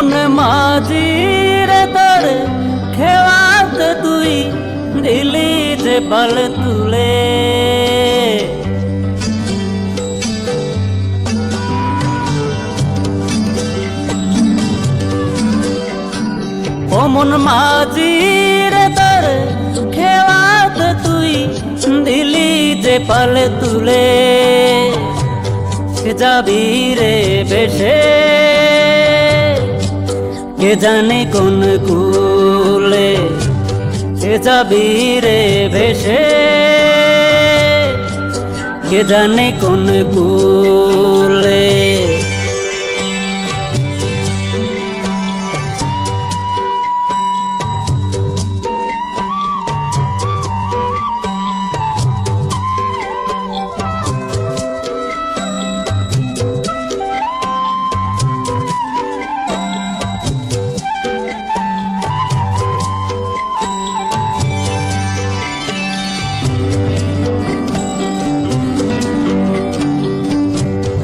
মন মাঝির তোর খেওয়াত তুই দিলি যে পাল তুলে। ও মন মাঝির তোর খেওয়াত তুই দিলি যে পাল তুলে। যাবি রে বেশে কে জানে কোন কুলে। যাবি রে বেশে কে জানে কোন কুলে।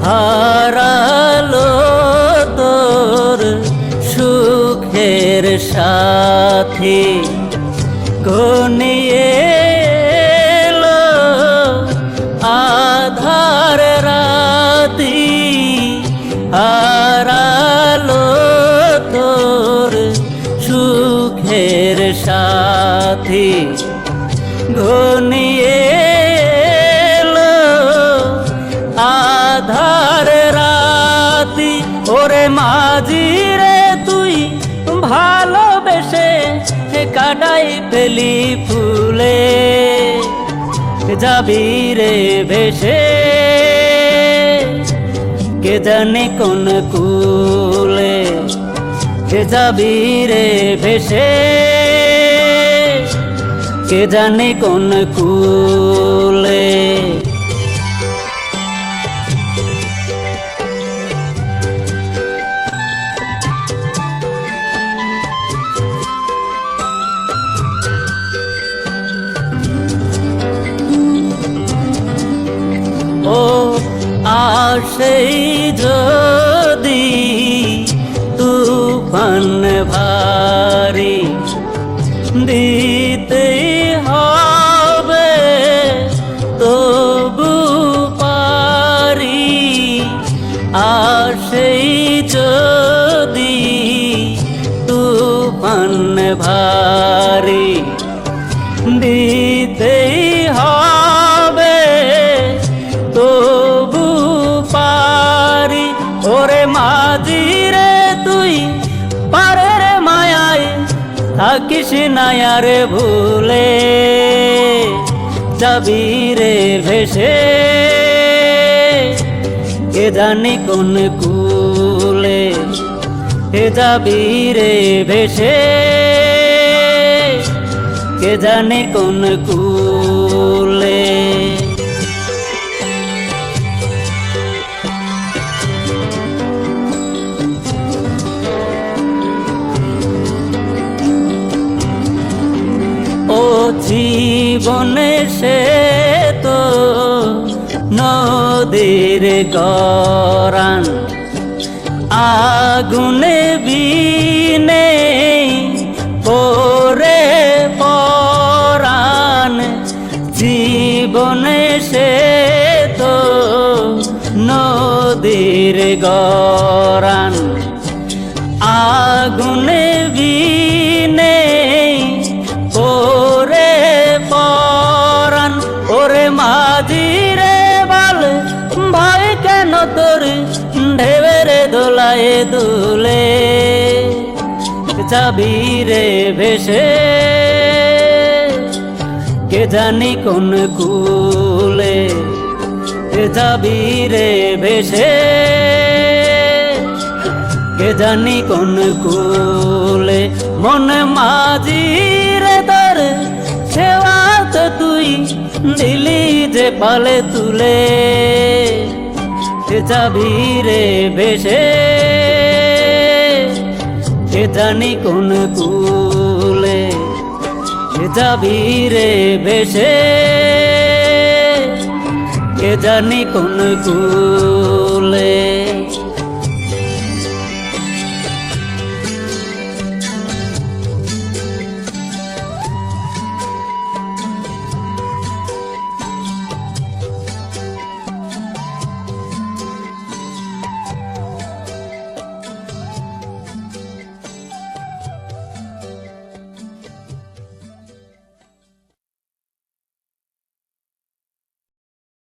হারালো তোর সুখের সাথী ঘনিয়ে এলো আধার রাতি। হারালো তোর সুখের সাথী ঘনিয়ে আধার রাতি। ওরে মাঝি রে তুই ভালোবেসে কাটাই পেলি ফুলে। যাবি রে ভেসে কে জানে কোন কুলে। যাবি রে ভেসে কে জানে কোন কুলে। ও আসেই যদি তুফান ভারী দিতেই হবে তবু পারি। আসেই যদি তুফান ভারী দিতেই হবে তবু পারি। ওরে মাঝি রে তুই পারের মায়ায় থাকিস না আর ভুলে। যাবি রে ভেসে কে জানি কোন কুলে। যাবি রে ভেসে কে জানি কোন কুলে। ও জীবনে সে তো নদীর গরান আগুনে বিনে পরে পরাণ। জীবনে সে তো নদীর গরান আগুনে বিনে পরে পরাণ। ওরে মাঝি রে বল ভাই কেন তোর ঢেবের দোলায় দুলে। যাবি রে ভেসে কে জানি কোন কুলে। যাবি রে ভেসে কে জানি কোন কুলে। মন মাঝি রে তোর খেওয়াত তুই দিলি যে পালে তুলে। যাবি রে ভেসে কে জানি কোন কুলে। যাবি রে ভেসে কে জানি কোন কুলে।